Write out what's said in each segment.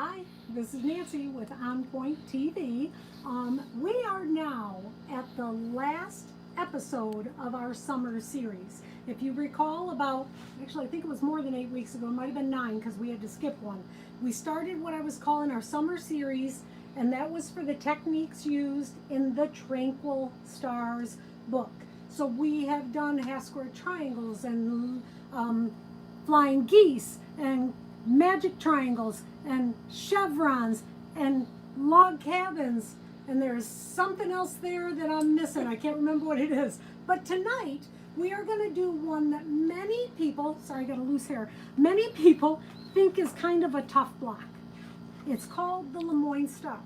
Hi, this is Nancy with On Point TV. We are now at the last episode of our summer series. If you recall, actually I think it was more than 8 weeks ago, it might have been 9 because we had to skip one. We started what I was calling our summer series, and that was for the techniques used in the Tranquil Stars book. So we have done half square triangles and flying geese and magic triangles and chevrons and log cabins, and there's something else there that I'm missing. I can't remember what it is. But tonight we are going to do one that many people, sorry, I got a loose hair, many people think is kind of a tough block. It's called the LeMoyne Star.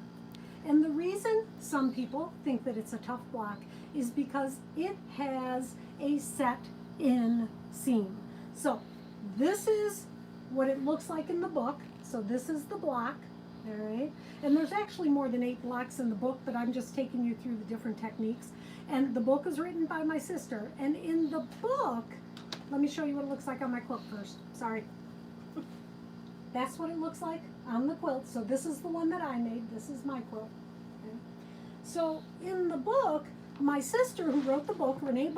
And the reason some people think that it's a tough block is because it has a set-in seam. So this is what it looks like in the book. So this is the block, all right? And there's actually more than 8 blocks in the book, but I'm just taking you through the different techniques. And the book is written by my sister. And in the book, let me show you what it looks like on my quilt first. Sorry. That's what it looks like on the quilt. So this is the one that I made. This is my quilt. Okay. So in the book, my sister who wrote the book, Rene,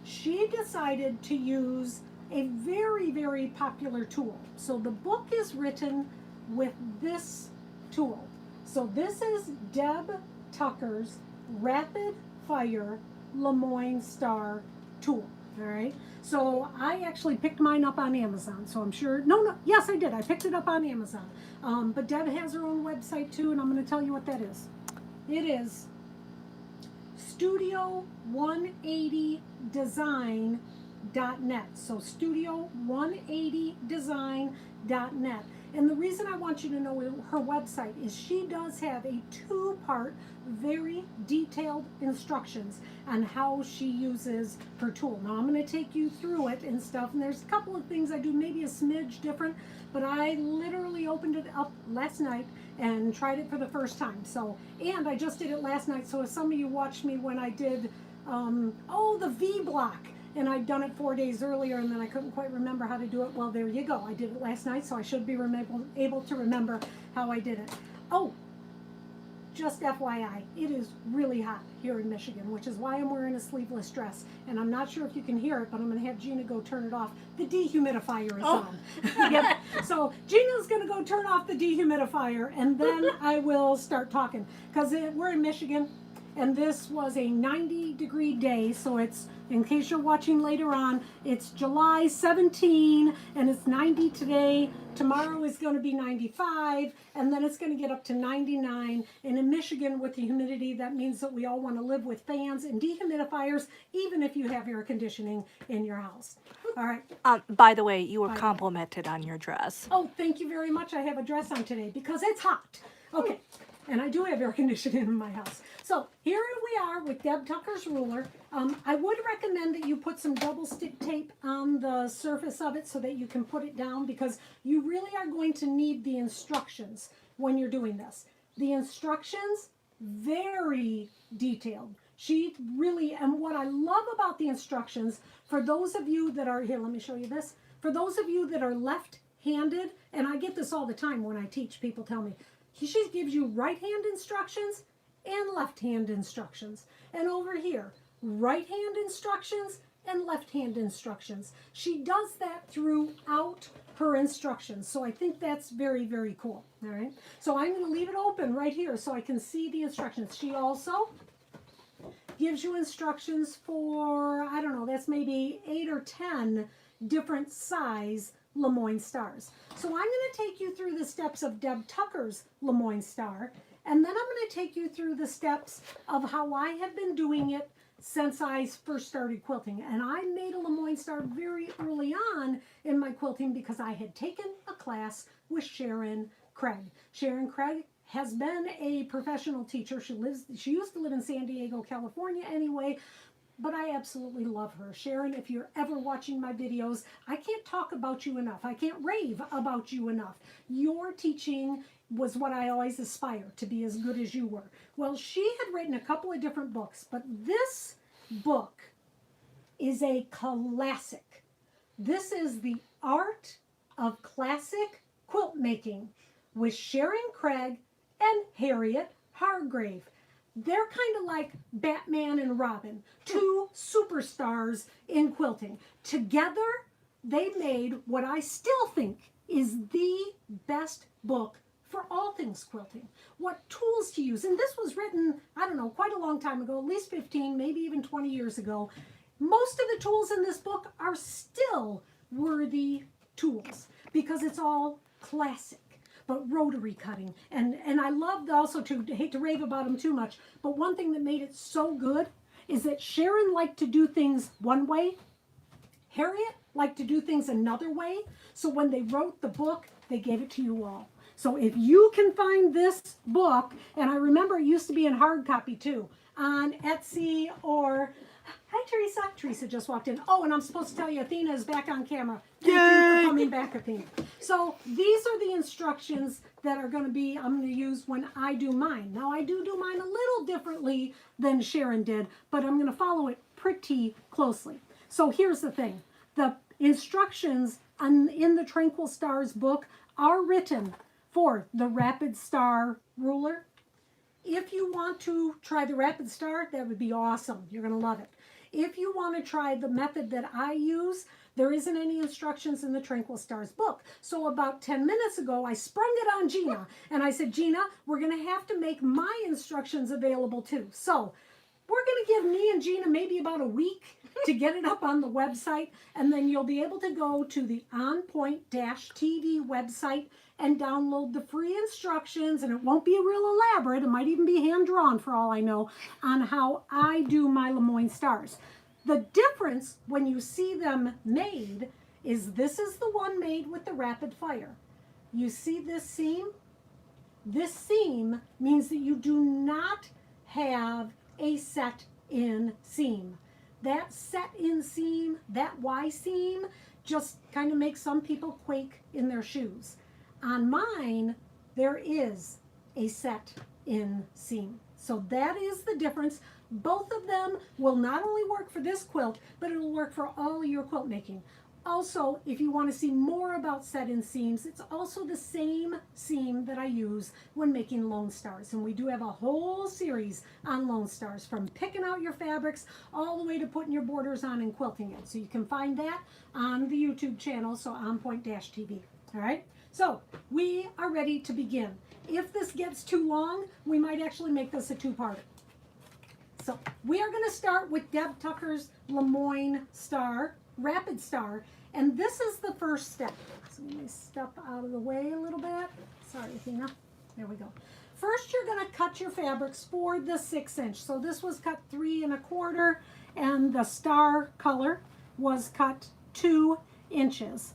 she decided to use a very, very popular tool. So the book is written with this tool. So this is Deb Tucker's Rapid Fire LeMoyne Star tool. All right. So I actually picked mine up on Amazon. So I'm sure, yes, I did. I picked it up on Amazon. But Deb has her own website too, and I'm going to tell you what that is. It is Studio180Design.net. So Studio180Design.net. And the reason I want you to know her website is she does have a 2-part, very detailed instructions on how she uses her tool. Now I'm going to take you through it and stuff, and there's a couple of things I do maybe a smidge different, but I literally opened it up last night and tried it for the first time. So, and I just did it last night, so if some of you watched me when I did, the V block, and I'd done it 4 days earlier, and then I couldn't quite remember how to do it. Well, there you go. I did it last night, so I should be able to remember how I did it. Oh, just FYI, it is really hot here in Michigan, which is why I'm wearing a sleeveless dress. And I'm not sure if you can hear it, but I'm going to have Gina go turn it off. The dehumidifier is on. Yep. So Gina's going to go turn off the dehumidifier, and then I will start talking. Because we're in Michigan, and this was a 90-degree day, so it's, in case you're watching later on, it's July 17, and it's 90 today. Tomorrow is going to be 95, and then it's going to get up to 99. And in Michigan, with the humidity, that means that we all want to live with fans and dehumidifiers, even if you have air conditioning in your house. All right. By the way, you were complimented on your dress. Oh, thank you very much. I have a dress on today because it's hot. Okay. And I do have air conditioning in my house. So here we are with Deb Tucker's ruler. I would recommend that you put some double stick tape on the surface of it so that you can put it down, because you really are going to need the instructions when you're doing this. The instructions, very detailed. She really, and what I love about the instructions, for those of you that are, here, let me show you this. For those of you that are left-handed, and I get this all the time when I teach, people tell me, she gives you right-hand instructions and left-hand instructions. And over here, right-hand instructions and left-hand instructions. She does that throughout her instructions. So I think that's very, very cool. All right. So I'm going to leave it open right here so I can see the instructions. She also gives you instructions for, I don't know, that's maybe 8 or 10 different size LeMoyne Stars. So I'm going to take you through the steps of Deb Tucker's LeMoyne Star, and then I'm going to take you through the steps of how I have been doing it since I first started quilting. And I made a LeMoyne Star very early on in my quilting because I had taken a class with Sharyn Craig. Sharyn Craig has been a professional teacher. She used to live in San Diego, California anyway, but I absolutely love her. Sharyn, if you're ever watching my videos, I can't talk about you enough. I can't rave about you enough. Your teaching was what I always aspired to be, as good as you were. Well, she had written a couple of different books, but this book is a classic. This is the art of classic quilt making with Sharyn Craig and Harriet Hargrave. They're kind of like Batman and Robin, two superstars in quilting. Together, they made what I still think is the best book for all things quilting. What tools to use. And this was written, I don't know, quite a long time ago, at least 15, maybe even 20 years ago. Most of the tools in this book are still worthy tools because it's all classic. But rotary cutting. And I loved also, to hate to rave about them too much, but one thing that made it so good is that Sharyn liked to do things one way. Harriet liked to do things another way. So when they wrote the book, they gave it to you all. So if you can find this book, and I remember it used to be in hard copy too, on Etsy or... Hi, Teresa. Teresa just walked in. Oh, and I'm supposed to tell you, Athena is back on camera. Thank you for coming back, Athena. So these are the instructions that are going to be, I'm going to use when I do mine. Now, I do mine a little differently than Sharyn did, but I'm going to follow it pretty closely. So here's the thing. The instructions in the Tranquil Stars book are written for the Rapid Star ruler. If you want to try the Rapid Star, that would be awesome. You're going to love it. If you want to try the method that I use, there isn't any instructions in the Tranquil Stars book. So about 10 minutes ago, I sprung it on Gina. And I said, Gina, we're going to have to make my instructions available too. So we're going to give me and Gina maybe about a week to get it up on the website. And then you'll be able to go to the OnPoint-TV website and download the free instructions, and it won't be real elaborate. It might even be hand-drawn for all I know, on how I do my LeMoyne Stars. The difference when you see them made is this is the one made with the rapid fire. You see this seam? This seam means that you do not have a set-in seam. That set-in seam, that Y seam, just kind of makes some people quake in their shoes. On mine, there is a set-in seam. So that is the difference. Both of them will not only work for this quilt, but it will work for all your quilt making. Also, if you want to see more about set-in seams, it's also the same seam that I use when making Lone Stars. And we do have a whole series on Lone Stars, from picking out your fabrics all the way to putting your borders on and quilting it. So you can find that on the YouTube channel, so OnPoint-TV. All right? So we are ready to begin. If this gets too long, we might actually make this a two-parter. So we are going to start with Deb Tucker's LeMoyne Star, Rapid Star, and this is the first step. So let me step out of the way a little bit. Sorry, Athena. There we go. First, you're going to cut your fabrics for the 6-inch. So this was cut 3 1/4, and the star color was cut 2 inches.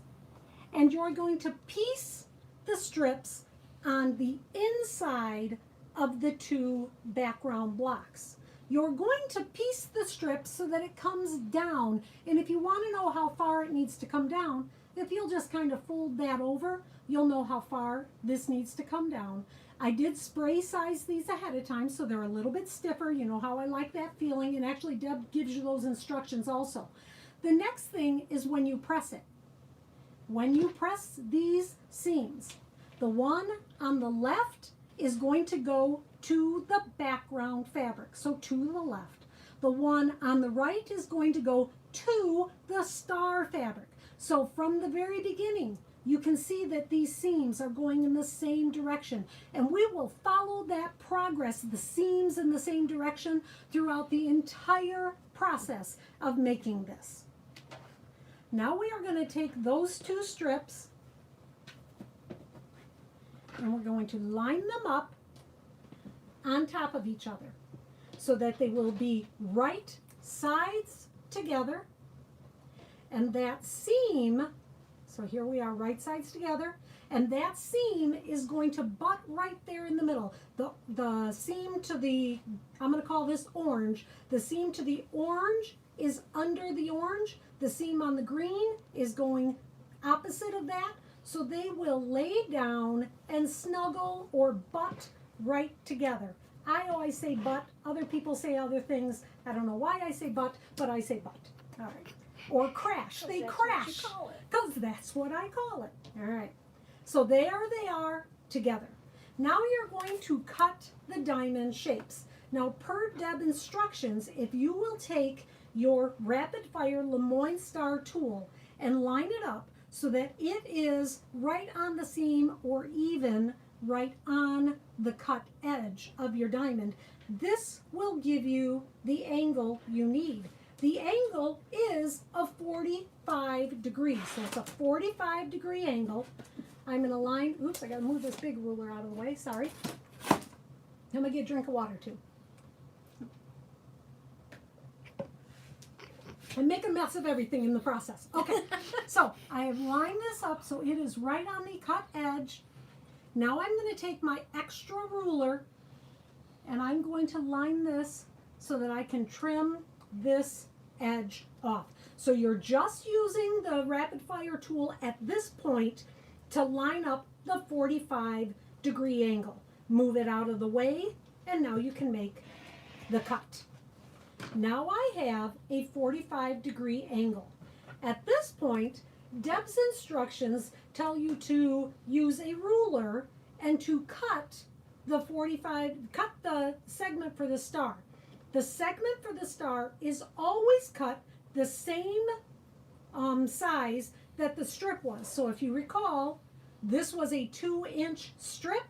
And you're going to piece the strips on the inside of the 2 background blocks. You're going to piece the strips so that it comes down. And if you want to know how far it needs to come down, if you'll just kind of fold that over, you'll know how far this needs to come down. I did spray size these ahead of time, so they're a little bit stiffer. You know how I like that feeling. And actually, Deb gives you those instructions also. The next thing is when you press it. When you press these seams, the one on the left is going to go to the background fabric, so to the left. The one on the right is going to go to the star fabric. So from the very beginning, you can see that these seams are going in the same direction. And we will follow that progress, the seams in the same direction, throughout the entire process of making this. Now we are going to take those 2 strips and we're going to line them up on top of each other so that they will be right sides together. And that seam, so here we are, right sides together, and that seam is going to butt right there in the middle. The seam to the, I'm going to call this orange, the seam to the orange is under the orange. The seam on the green is going opposite of that. So they will lay down and snuggle or butt right together. I always say butt. Other people say other things. I don't know why I say butt, but I say butt. All right. Or crash. They crash. Because that's what I call it. All right. So there they are together. Now you're going to cut the diamond shapes. Now, per Deb instructions, if you will take your rapid fire LeMoyne Star tool and line it up so that it is right on the seam or even right on the cut edge of your diamond, this will give you the angle you need. The angle is a 45 degrees, so it's a 45-degree angle. I'm going to line, oops, I got to move this big ruler out of the way, sorry. I'm going to get a drink of water too. And make a mess of everything in the process. Okay, so I have lined this up so it is right on the cut edge. Now I'm going to take my extra ruler and I'm going to line this so that I can trim this edge off. So you're just using the rapid fire tool at this point to line up the 45-degree angle. Move it out of the way and now you can make the cut. Now I have a 45-degree angle. At this point, Deb's instructions tell you to use a ruler and to cut the segment for the star. The segment for the star is always cut the same size that the strip was. So if you recall, this was a 2-inch strip,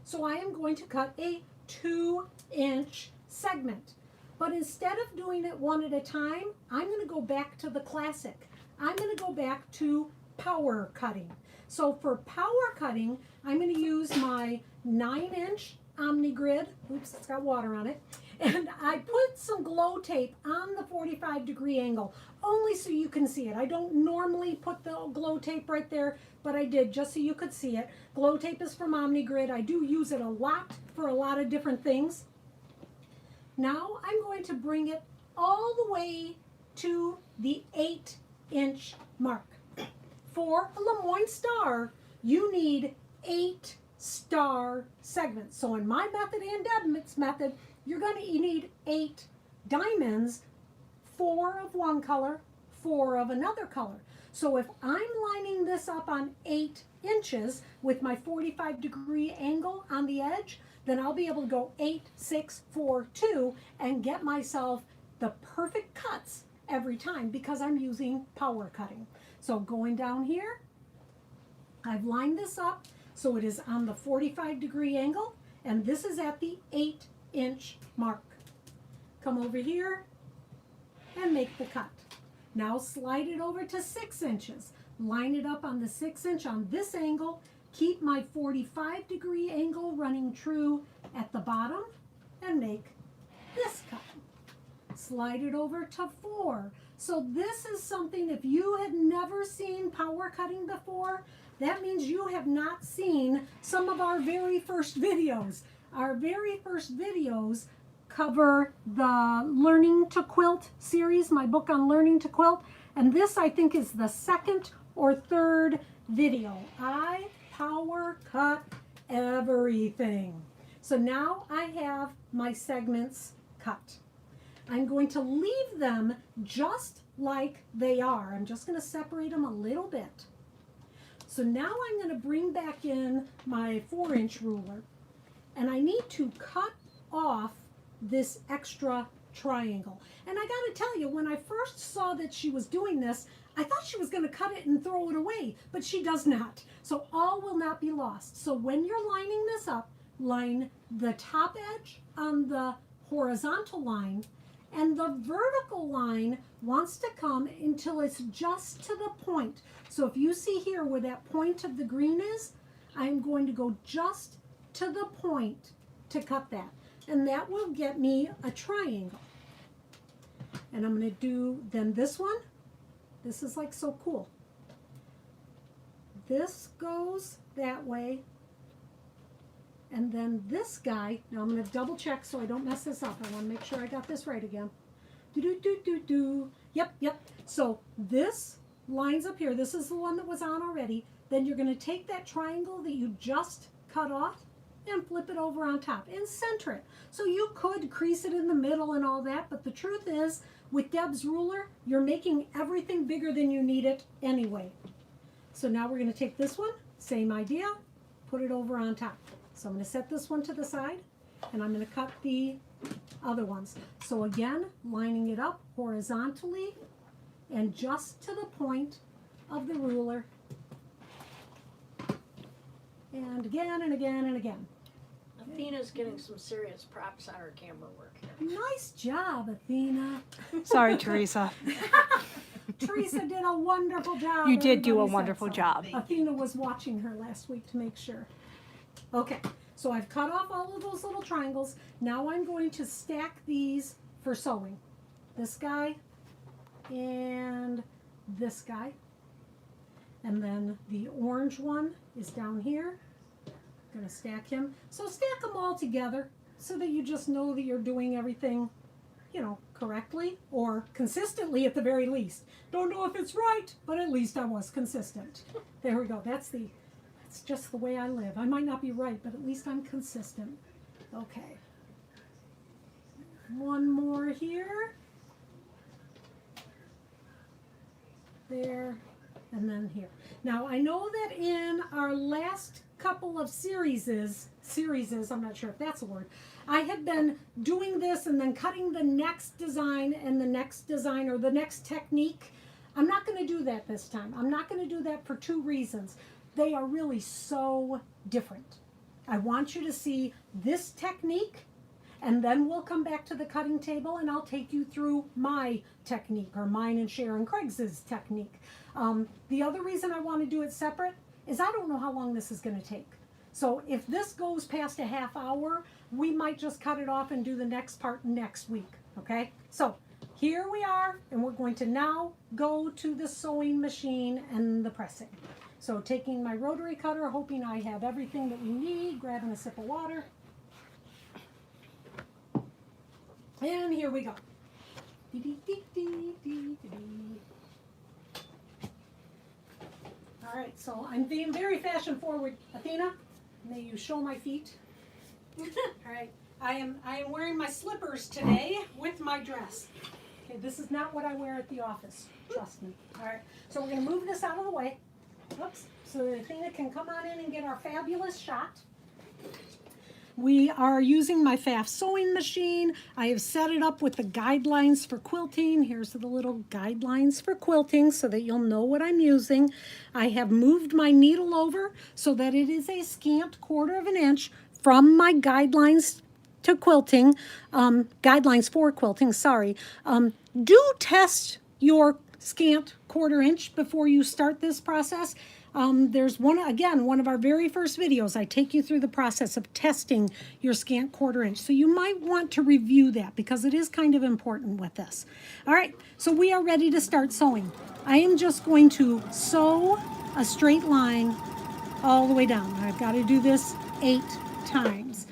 so I am going to cut a 2-inch segment. But instead of doing it one at a time, I'm going to go back to the classic. I'm going to go back to power cutting. So for power cutting, I'm going to use my 9-inch OmniGrid. Oops, it's got water on it. And I put some glow tape on the 45-degree angle, only so you can see it. I don't normally put the glow tape right there, but I did just so you could see it. Glow tape is from OmniGrid. I do use it a lot for a lot of different things. Now I'm going to bring it all the way to the 8-inch mark. For a LeMoyne Star, you need 8 star segments. So in my method and Deb's method, you're going to need 8 diamonds, 4 of one color, 4 of another color. So if I'm lining this up on 8 inches with my 45-degree angle on the edge, then I'll be able to go 8, 6, 4, 2 and get myself the perfect cuts every time because I'm using power cutting. So going down here, I've lined this up so it is on the 45-degree angle, and this is at the 8-inch mark. Come over here and make the cut. Now slide it over to 6 inches. Line it up on the 6-inch on this angle. Keep my 45-degree angle running true at the bottom and make this cut. Slide it over to 4. So this is something, if you have never seen power cutting before, that means you have not seen some of our very first videos. Our very first videos cover the Learning to Quilt series, my book on learning to quilt, and this I think is the 2nd or 3rd video. I power cut everything. So now I have my segments cut. I'm going to leave them just like they are. I'm just going to separate them a little bit. So now I'm going to bring back in my 4-inch ruler, and I need to cut off this extra triangle. And I got to tell you, when I first saw that she was doing this, I thought she was going to cut it and throw it away, but she does not. So all will not be lost. So when you're lining this up, line the top edge on the horizontal line, and the vertical line wants to come until it's just to the point. So if you see here where that point of the green is, I'm going to go just to the point to cut that. And that will get me a triangle. And I'm going to do then this one. This is like so cool. This goes that way. And then this guy, now I'm going to double check so I don't mess this up. I want to make sure I got this right again. Yep. So this lines up here. This is the one that was on already. Then you're going to take that triangle that you just cut off and flip it over on top and center it. So you could crease it in the middle and all that, but the truth is, with Deb's ruler, you're making everything bigger than you need it anyway. So now we're going to take this one, same idea, put it over on top. So I'm going to set this one to the side, and I'm going to cut the other ones. So again, lining it up horizontally and just to the point of the ruler. And again and again and again. Athena's getting some serious props on her camera work here. Nice job, Athena. Sorry, Teresa. Teresa did a wonderful job. You did do a Everybody said wonderful so. job. Athena was watching her last week to make sure. Okay, so I've cut off all of those little triangles. Now I'm going to stack these for sewing. This guy and this guy. And then the orange one is down here. I'm going to stack him. So stack them all together so that you just know that you're doing everything, you know, correctly or consistently at the very least. Don't know if it's right, but at least I was consistent. There we go. That's just the way I live. I might not be right, but at least I'm consistent. Okay. One more here. There. And then here. Now I know that in our last couple of series, I'm not sure if that's a word, I have been doing this and then cutting the next design and the next design or the next technique. I'm not going to do that this time. I'm not going to do that for two reasons. They are really so different. I want you to see this technique, and then we'll come back to the cutting table and I'll take you through my technique, or mine and Sharyn Craig's technique. The other reason I want to do it separate is I don't know how long this is going to take. So if this goes past a half hour, we might just cut it off and do the next part next week, okay? So here we are, and we're going to now go to the sewing machine and the pressing. So taking my rotary cutter, hoping I have everything that we need, grabbing a sip of water. And here we go. All right, so I'm being very fashion forward. Athena, may you show my feet. All right, I am wearing my slippers today with my dress. Okay, this is not what I wear at the office, trust me. All right, so we're gonna move this out of the way. Oops, so that Athena can come on in and get our fabulous shot. We are using my FAF sewing machine. I have set it up with the guidelines for quilting. Here's the little guidelines for quilting so that you'll know what I'm using. I have moved my needle over so that it is a scant 1/4 inch from my guidelines to quilting, guidelines for quilting, sorry. Do test your scant 1/4 inch before you start this process. There's one of our very first videos. I take you through the process of testing your scant 1/4 inch. So you might want to review that because it is kind of important with this. All right, so we are ready to start sewing. I am just going to sew a straight line all the way down. I've got to do this 8 times.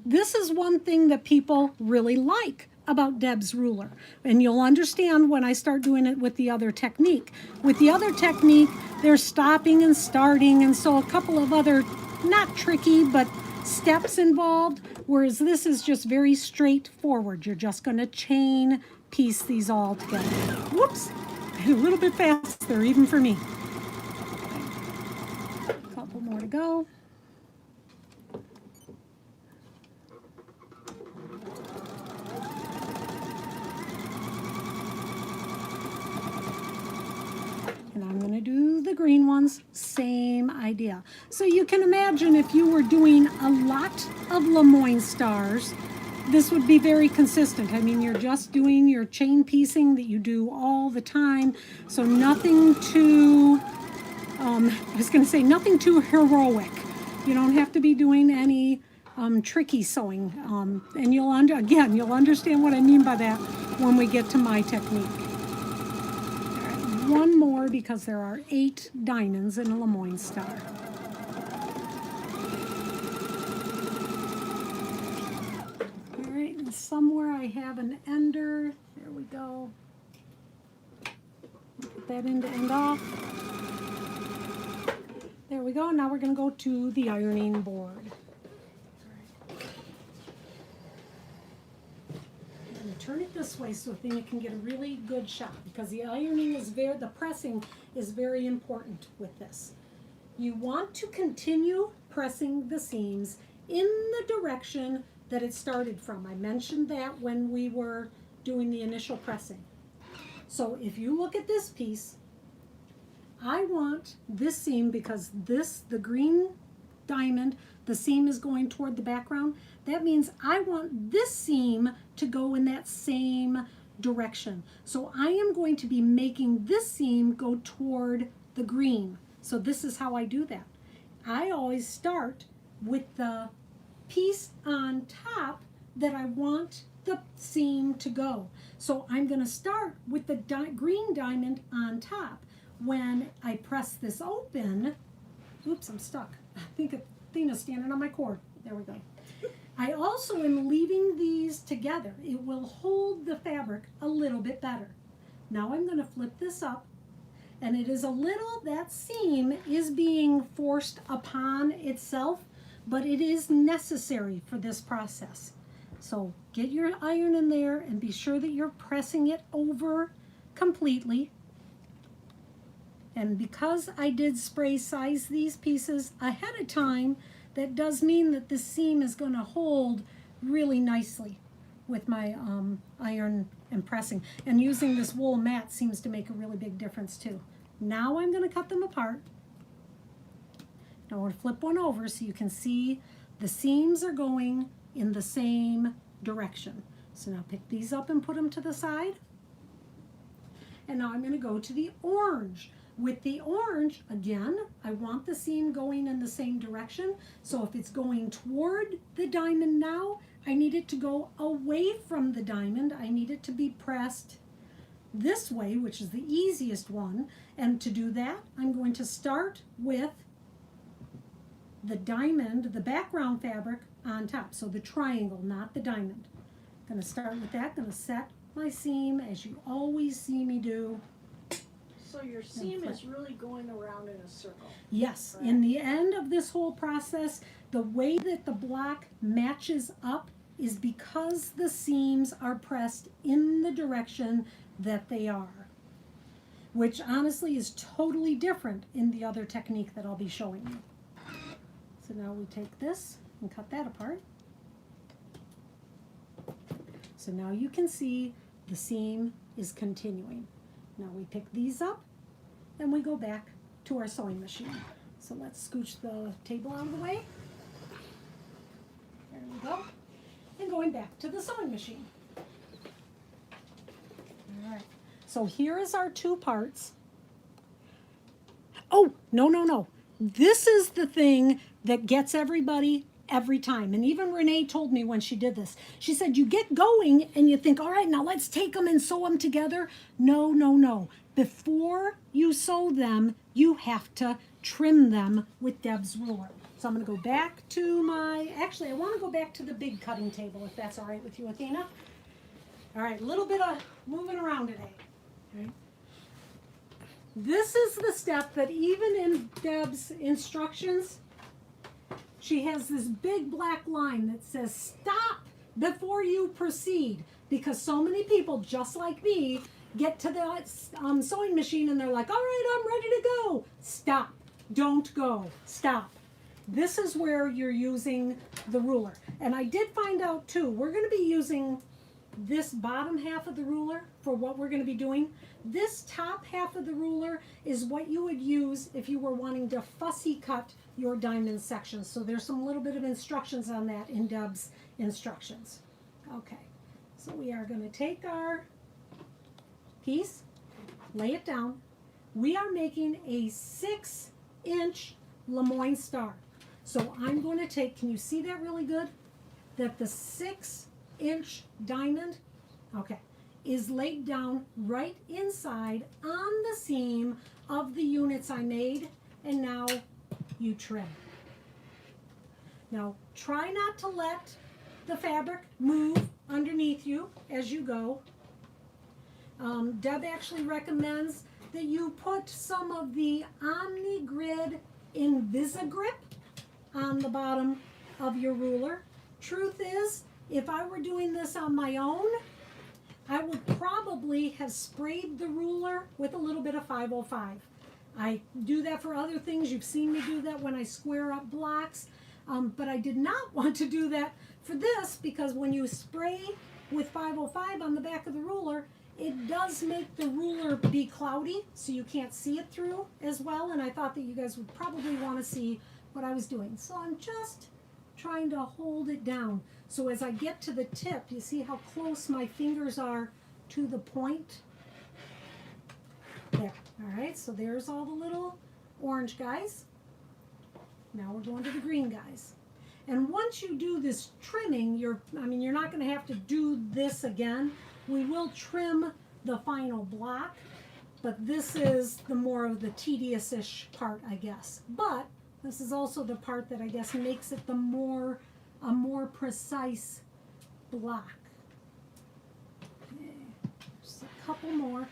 This is one thing that people really like about Deb's ruler, and you'll understand when I start doing it with the other technique. With the other technique, there's stopping and starting, and so a couple of other, not tricky, but steps involved, whereas this is just very straightforward. You're just going to chain piece these all together. Whoops, a little bit fast there, even for me. A couple more to go. And I'm going to do the green ones, same idea. So you can imagine if you were doing a lot of LeMoyne Stars, this would be very consistent. I mean, you're just doing your chain piecing that you do all the time. So nothing too, nothing too heroic. You don't have to be doing any tricky sewing. And you'll understand what I mean by that when we get to my technique. One more because there are 8 diamonds in a LeMoyne Star. All right, and somewhere I have an ender. There we go. Put that in to end off. There we go. Now we're going to go to the ironing board. Turn it this way so then you can get a really good shot, because the pressing is very important with this. You want to continue pressing the seams in the direction that it started from. I mentioned that when we were doing the initial pressing. So if you look at this piece, I want this seam, because the green diamond, the seam is going toward the background. That means I want this seam to go in that same direction. So I am going to be making this seam go toward the green. So this is how I do that. I always start with the piece on top that I want the seam to go. So I'm going to start with the green diamond on top. When I press this open, oops, I'm stuck. I think Athena's standing on my cord. There we go. I also am leaving these together. It will hold the fabric a little bit better. Now I'm going to flip this up, and it is a little, that seam is being forced upon itself, but it is necessary for this process. So get your iron in there and be sure that you're pressing it over completely. And because I did spray size these pieces ahead of time, that does mean that the seam is going to hold really nicely with my iron and pressing. And using this wool mat seems to make a really big difference too. Now I'm going to cut them apart. Now I want to flip one over so you can see the seams are going in the same direction. So now pick these up and put them to the side. And now I'm going to go to the orange. With the orange, again, I want the seam going in the same direction. So if it's going toward the diamond now, I need it to go away from the diamond. I need it to be pressed this way, which is the easiest one. And to do that, I'm going to start with the diamond, the background fabric on top. So the triangle, not the diamond. I'm going to start with that. Going to set my seam as you always see me do. So your seam is really going around in a circle. Yes, Right. in the end of this whole process, the way that the block matches up is because the seams are pressed in the direction that they are, which honestly is totally different in the other technique that I'll be showing you. So now we take this and cut that apart. So now you can see the seam is continuing. Now we pick these up and we go back to our sewing machine. So let's scooch the table out of the way. There we go. And going back to the sewing machine. All right. So here is our two parts. Oh, no. This is the thing that gets everybody every time. And even Rene told me when she did this. She said, you get going and you think, all right, now let's take them and sew them together. No. Before you sew them, you have to trim them with Deb's ruler. So I'm going to go back to my, actually I want to go back to the big cutting table if that's all right with you, Athena. All right, a little bit of moving around today. All right. This is the step that even in Deb's instructions, she has this big black line that says stop before you proceed, because so many people just like me get to the sewing machine and they're like, all right, I'm ready to go. Stop. Don't go. Stop. This is where you're using the ruler. And I did find out too, we're going to be using this bottom half of the ruler for what we're going to be doing. This top half of the ruler is what you would use if you were wanting to fussy cut your diamond sections. So there's some little bit of instructions on that in Deb's instructions. Okay, so we are going to take our piece, lay it down. We are making a 6-inch LeMoyne Star. So I'm going to take, can you see that really good? That the 6-inch diamond, okay, is laid down right inside on the seam of the units I made, and now you trim. Now try not to let the fabric move underneath you as you go. Deb actually recommends that you put some of the Omni-Grid Invisigrip on the bottom of your ruler. Truth is, if I were doing this on my own, I would probably have sprayed the ruler with a little bit of 505. I do that for other things. You've seen me do that when I square up blocks. But I did not want to do that for this because when you spray with 505 on the back of the ruler, it does make the ruler be cloudy, so you can't see it through as well. And I thought that you guys would probably want to see what I was doing. So I'm just trying to hold it down. So as I get to the tip, you see how close my fingers are to the point? There. All right, so there's all the little orange guys. Now we're going to the green guys. And once you do this trimming, you're not going to have to do this again. We will trim the final block, but this is the more of the tedious-ish part, I guess. But this is also the part that I guess makes it a more precise block. Okay, just a couple more.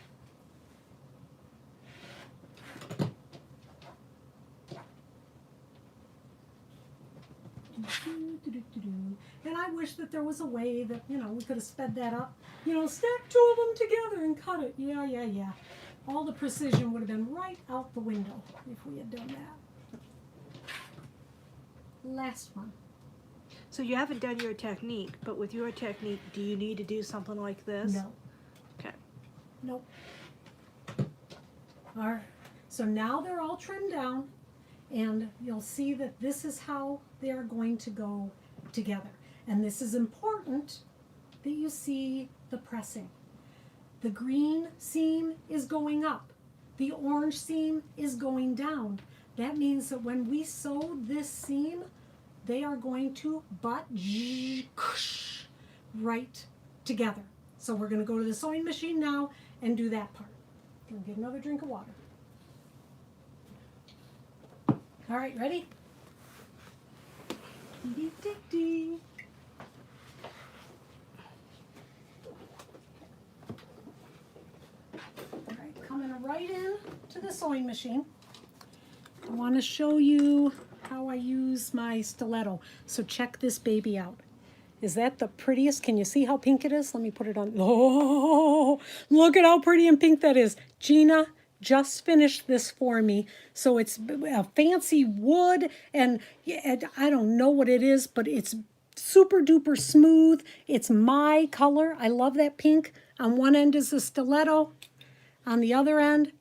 And I wish that there was a way that, we could have sped that up. Stack two of them together and cut it. Yeah. All the precision would have been right out the window if we had done that. Last one. So you haven't done your technique, but with your technique, do you need to do something like this? No. Okay. Nope. All right. So now they're all trimmed down, and you'll see that this is how they are going to go together. And this is important that you see the pressing. The green seam is going up. The orange seam is going down. That means that when we sew this seam, they are going to butt right together. So we're going to go to the sewing machine now and do that part. I'm going to get another drink of water. All right, ready? Dee-dee-dee-dee. All right, coming right in to the sewing machine. I want to show you how I use my stiletto. So check this baby out. Is that the prettiest? Can you see how pink it is? Let me put it on. Oh, look at how pretty and pink that is. Gina just finished this for me. So it's a fancy wood, and I don't know what it is, but it's super duper smooth. It's my color. I love that pink. On one end is the stiletto. On the other end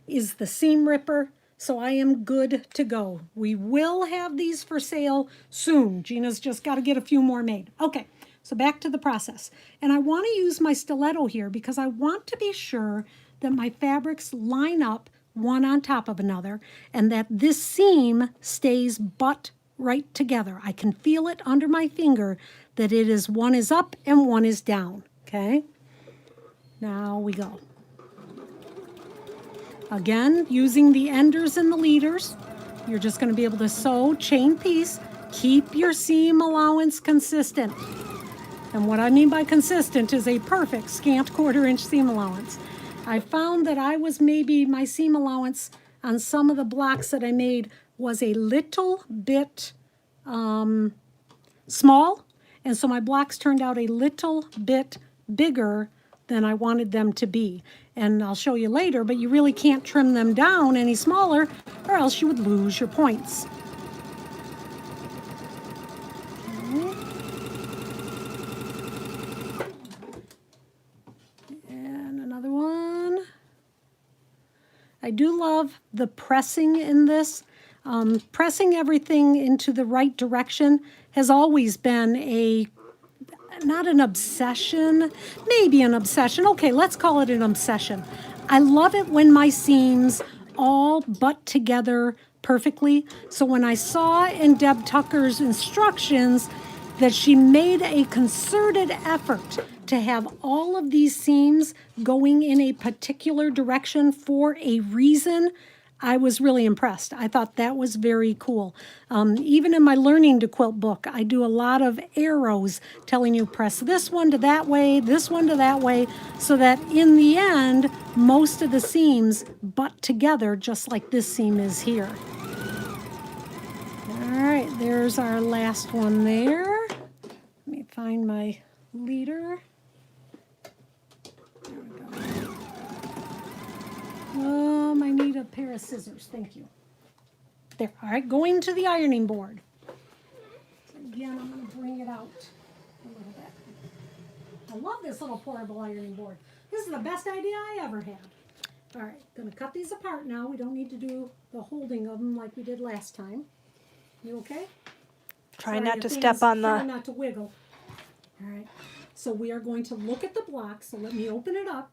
is the seam ripper. So I am good to go. We will have these for sale soon. Gina's just got to get a few more made. Okay, so back to the process. And I want to use my stiletto here because I want to be sure that my fabrics line up one on top of another and that this seam stays butt right together. I can feel it under my finger that it is one is up and one is down. Okay, now we go. Again, using the enders and the leaders, you're just going to be able to sew chain piece. Keep your seam allowance consistent. And what I mean by consistent is a perfect scant 1/4 inch seam allowance. I found that my seam allowance on some of the blocks that I made was a little bit small. And so my blocks turned out a little bit bigger than I wanted them to be. And I'll show you later, but you really can't trim them down any smaller or else you would lose your points. Okay. And another one. I do love the pressing in this. Pressing everything into the right direction has always been not an obsession, maybe an obsession. Okay, let's call it an obsession. I love it when my seams all butt together perfectly. So when I saw in Deb Tucker's instructions that she made a concerted effort to have all of these seams going in a particular direction for a reason, I was really impressed. I thought that was very cool. Even in my Learning to Quilt book, I do a lot of arrows telling you press this one to that way, this one to that way, so that in the end, most of the seams butt together just like this seam is here. All right, there's our last one there. Let me find my leader. There we go. Oh, my needle. a pair of scissors. Thank you. There. All right, going to the ironing board. So again, I'm going to bring it out a little bit. I love this little portable ironing board. This is the best idea I ever had. All right, going to cut these apart now. We don't need to do the holding of them like we did last time. You okay? Try Sorry, not to Athena's step on trying the... not to wiggle. All right. So we are going to look at the block. So let me open it up.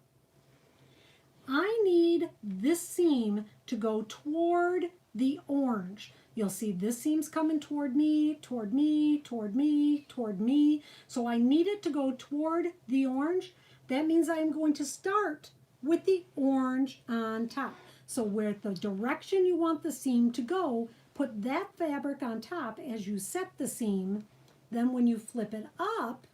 I need this seam to go toward the orange. You'll see this seam's coming toward me, toward me, toward me, toward me. So I need it to go toward the orange. That means I am going to start with the orange on top. So with the direction you want the seam to go, put that fabric on top as you set the seam. Then when you flip it up,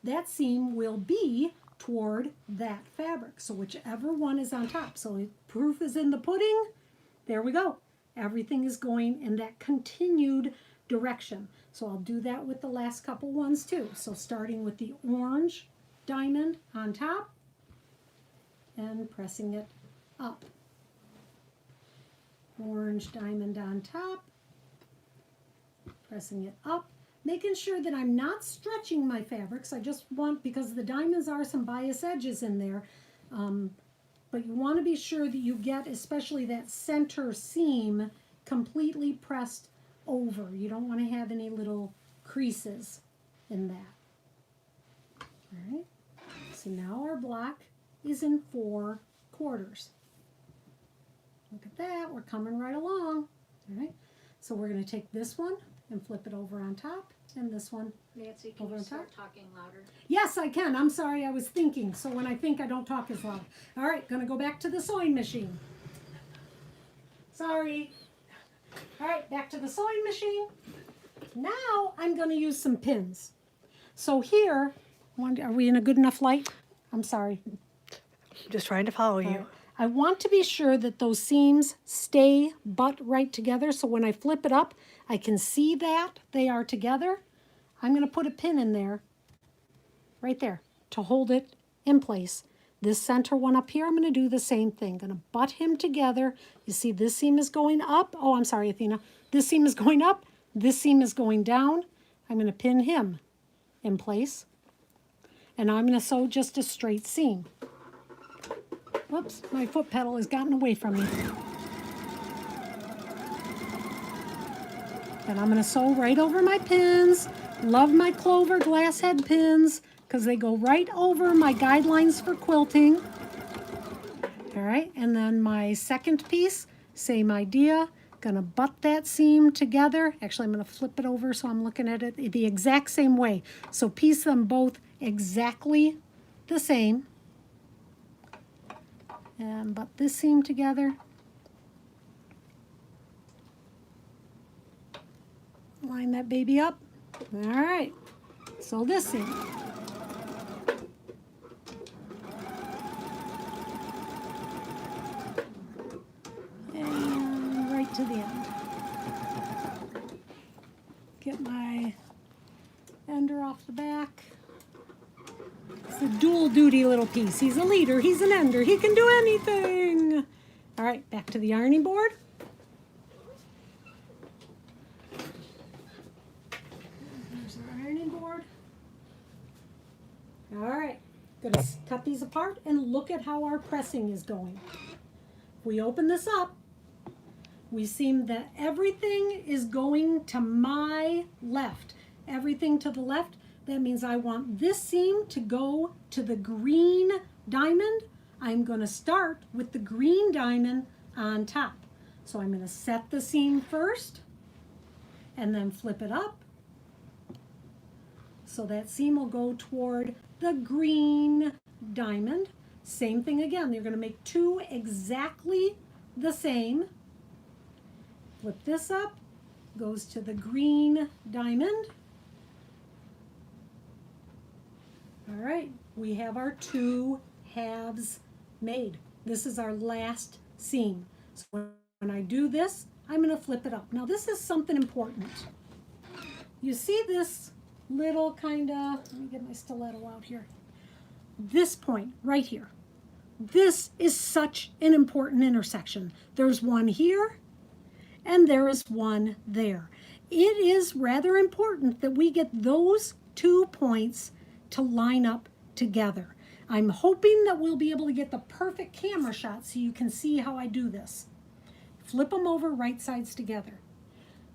that seam will be toward that fabric. So whichever one is on top. So proof is in the pudding. There we go. Everything is going in that continued direction. So I'll do that with the last couple ones too. So starting with the orange diamond on top and pressing it up. Orange diamond on top, pressing it up, making sure that I'm not stretching my fabrics. I just want, because the diamonds are some bias edges in there, but you want to be sure that you get especially that center seam completely pressed over. You don't want to have any little creases in that. All right, so now our block is in 4 quarters. Look at that, we're coming right along. All right, so we're going to take this one and flip it over on top, and this one Nancy, can over you on start top. talking louder? Yes, I can. I'm sorry, I was thinking, so when I think I don't talk as loud. All right, going to go back to the sewing machine. Sorry. All right, back to the sewing machine. Now I'm going to use some pins. So here, are we in a good enough light? I'm sorry. Just trying to follow you. I want to be sure that those seams stay butt right together, so when I flip it up, I can see that they are together. I'm going to put a pin in there, right there, to hold it in place. This center one up here, I'm going to do the same thing. Going to butt him together. You see this seam is going up. Oh, I'm sorry, Athena. This seam is going up. This seam is going down. I'm going to pin him in place. And I'm going to sew just a straight seam. Whoops, my foot pedal has gotten away from me. And I'm going to sew right over my pins. Love my clover glass head pins because they go right over my guidelines for quilting. All right, and then my second piece, same idea. Going to butt that seam together. Actually, I'm going to flip it over so I'm looking at it the exact same way. So piece them both exactly the same. And butt this seam together. Line that baby up. All right, sew this seam. And right to the end. Get my ender off the back. It's a dual duty little piece. He's a leader, he's an ender, he can do anything. All right, back to the ironing board. There's our ironing board. All right, gonna cut these apart and look at how our pressing is going. If we open this up, we see that everything is going to my left. Everything to the left. That means I want this seam to go to the green diamond. I'm going to start with the green diamond on top. So I'm going to set the seam first and then flip it up. So that seam will go toward the green diamond. Same thing again. You're going to make 2 exactly the same. Flip this up, goes to the green diamond. All right, we have our 2 halves made. This is our last seam. So when I do this, I'm going to flip it up. Now this is something important. You see this little kind of, let me get my stiletto out here. This point right here. this is such an important intersection. There's one here and there is one there. It is rather important that we get those 2 points to line up together. I'm hoping that we'll be able to get the perfect camera shot so you can see how I do this. Flip them over right sides together.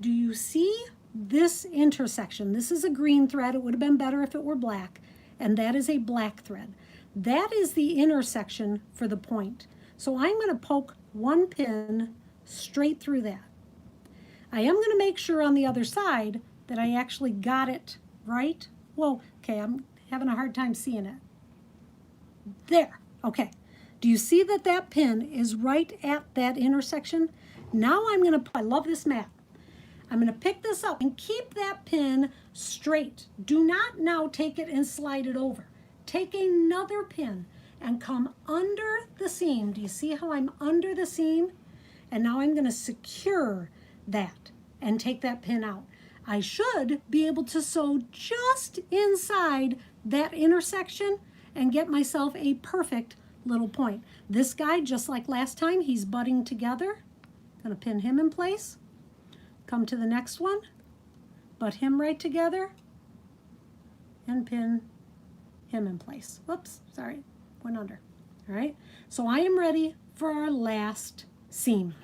Do you see this intersection? This is a green thread. It would have been better if it were black. And that is a black thread. That is the intersection for the point. So I'm going to poke one pin straight through that. I am going to make sure on the other side that I actually got it right. Whoa, okay, I'm having a hard time seeing it. There, okay. Do you see that that pin is right at that intersection? Now I'm going to, I love this mat. I'm going to pick this up and keep that pin straight. Do not now take it and slide it over. Take another pin and come under the seam. Do you see how I'm under the seam? And now I'm going to secure that and take that pin out. I should be able to sew just inside that intersection and get myself a perfect little point. This guy, just like last time, he's butting together. Gonna pin him in place. Come to the next one, butt him right together, and pin him in place. Whoops, sorry, went under. All right, so I am ready for our last seam.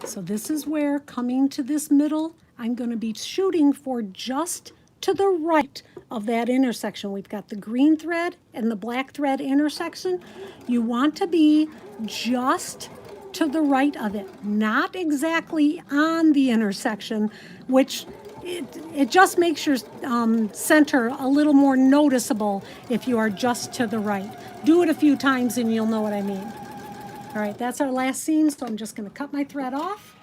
So this is where, coming to this middle, I'm going to be shooting for just to the right of that intersection. We've got the green thread and the black thread intersection. You want to be just to the right of it, not exactly on the intersection, which it just makes your center a little more noticeable if you are just to the right. Do it a few times and you'll know what I mean. All right, that's our last seam, so I'm just going to cut my thread off,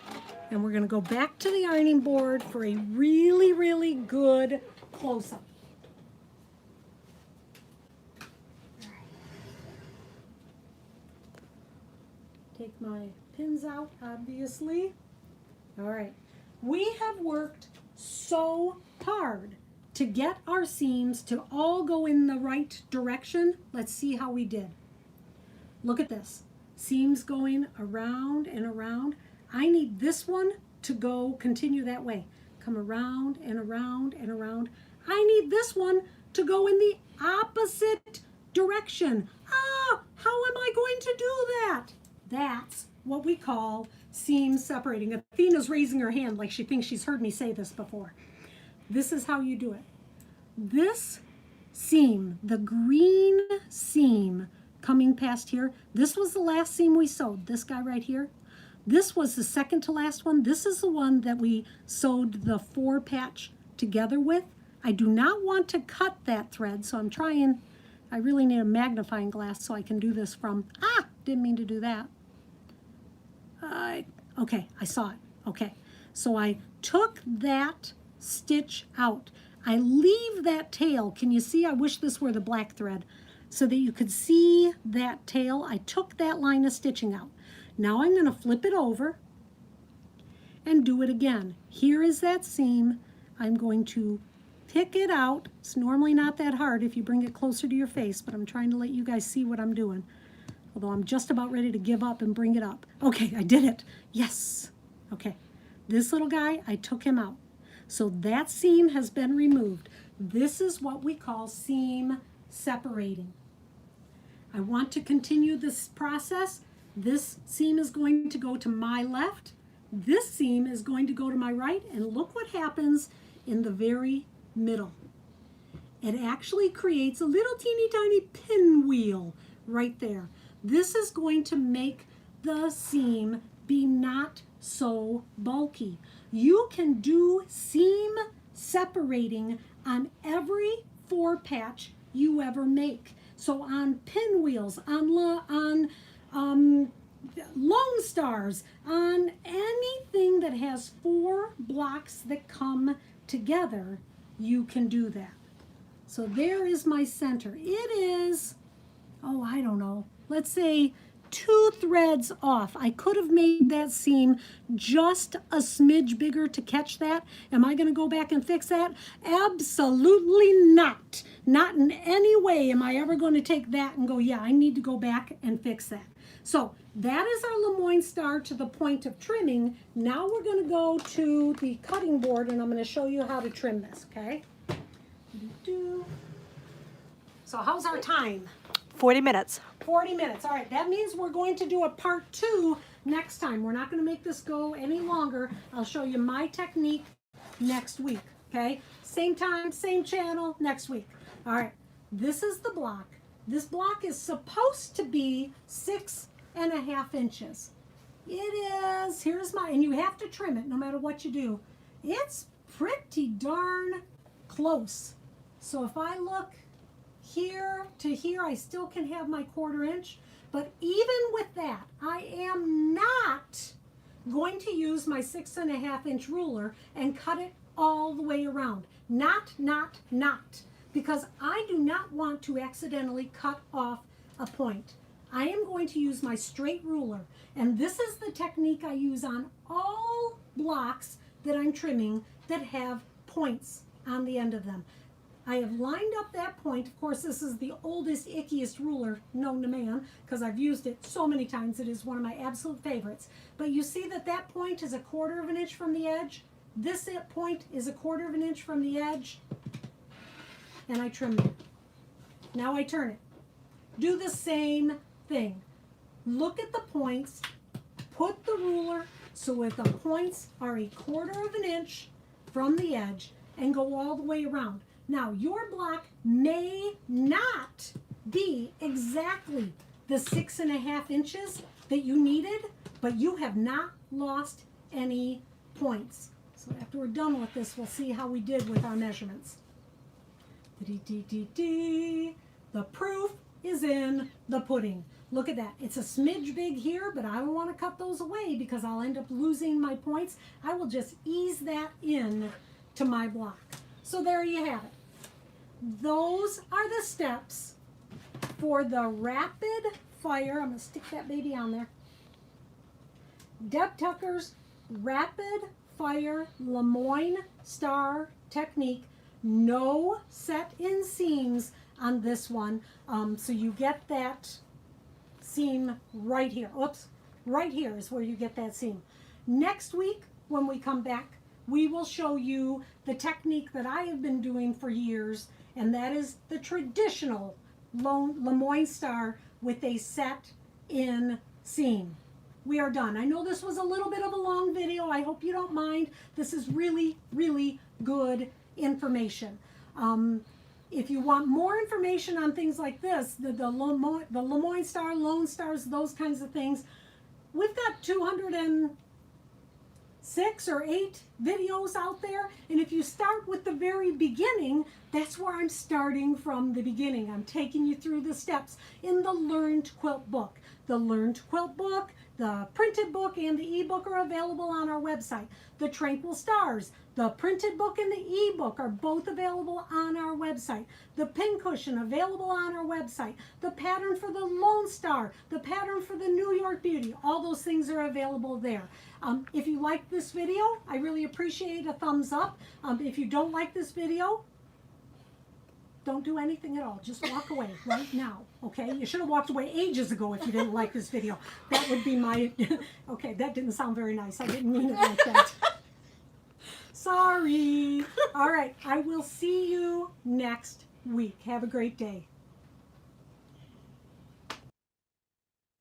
and we're going to go back to the ironing board for a really, really good close-up. Take my pins out, obviously. All right, we have worked so hard to get our seams to all go in the right direction. Let's see how we did. Look at this. Seams going around and around. I need this one to go continue that way. Come around and around and around. I need this one to go in the opposite direction. Ah, how am I going to do that? That's what we call seam separating. Athena's raising her hand like she thinks she's heard me say this before. This is how you do it. This seam, the green seam, coming past here, this was the last seam we sewed, this guy right here. This was the second to last one. This is the one that we sewed the 4 patch together with. I do not want to cut that thread, so I'm trying. I really need a magnifying glass so I can do this from, didn't mean to do that. Okay, I saw it. Okay, so I took that stitch out. I leave that tail. Can you see? I wish this were the black thread, so that you could see that tail. I took that line of stitching out. Now I'm going to flip it over and do it again. Here is that seam. I'm going to pick it out. It's normally not that hard if you bring it closer to your face, but I'm trying to let you guys see what I'm doing. Although I'm just about ready to give up and bring it up. Okay, I did it. Yes. Okay, this little guy, I took him out. So that seam has been removed. This is what we call seam separating. I want to continue this process. This seam is going to go to my left. This seam is going to go to my right. And look what happens in the very middle. It actually creates a little teeny tiny pinwheel right there. This is going to make the seam be not so bulky. You can do seam separating on every 4 patch you ever make. So on pinwheels, on long stars, on anything that has 4 blocks that come together, you can do that. So there is my center. It is, I don't know, let's say 2 threads off. I could have made that seam just a smidge bigger to catch that. Am I going to go back and fix that? Absolutely not. Not in any way am I ever going to take that and go, yeah, I need to go back and fix that. So that is our LeMoyne Star to the point of trimming. Now we're going to go to the cutting board and I'm going to show you how to trim this, okay? So how's our time? 40 minutes. 40 minutes. All right, that means we're going to do a part 2 next time. We're not going to make this go any longer. I'll show you my technique next week, okay? Same time, same channel, next week. All right, this is the block. This block is supposed to be 6.5 inches. It is, here's my, and you have to trim it no matter what you do. It's pretty darn close. So if I look here to here, I still can have my 1/4 inch, but even with that, I am not going to use my 6.5 inch ruler and cut it all the way around. Not, because I do not want to accidentally cut off a point. I am going to use my straight ruler, and this is the technique I use on all blocks that I'm trimming that have points on the end of them. I have lined up that point. Of course, this is the oldest, ickiest ruler known to man because I've used it so many times. It is one of my absolute favorites. But you see that that point is 1/4 inch from the edge. This point is 1/4 inch from the edge. And I trim it. Now I turn it. Do the same thing. Look at the points. Put the ruler so that the points are 1/4 inch from the edge and go all the way around. Now, your block may not be exactly the 6.5 inches that you needed, but you have not lost any points. So after we're done with this, we'll see how we did with our measurements. The proof is in the pudding. Look at that. It's a smidge big here, but I don't want to cut those away because I'll end up losing my points. I will just ease that in to my block. So there you have it. Those are the steps for the rapid fire. I'm going to stick that baby on there. Deb Tucker's rapid fire LeMoyne Star technique. No set in seams on this one. So you get that seam right here. Oops, right here is where you get that seam. Next week, when we come back, we will show you the technique that I have been doing for years, and that is the traditional LeMoyne Star with a set-in seam. We are done. I know this was a little bit of a long video. I hope you don't mind. This is really, really good information. If you want more information on things like this, the LeMoyne Star, Lone Stars, those kinds of things, we've got 206 or 8 videos out there, and if you start with the very beginning, that's where I'm starting from the beginning. I'm taking you through the steps in the Learn to Quilt book. The Learn to Quilt book, the printed book, and the ebook are available on our website. The Tranquil Stars, the printed book and the ebook are both available on our website. The pincushion available on our website. The pattern for the Lone Star, the pattern for the New York Beauty, all those things are available there. If you like this video, I really appreciate a thumbs up. If you don't like this video, don't do anything at all. Just walk away right now, okay? You should have walked away ages ago if you didn't like this video. That would be my, okay, that didn't sound very nice. I didn't mean it like that. Sorry. All right, I will see you next week. Have a great day.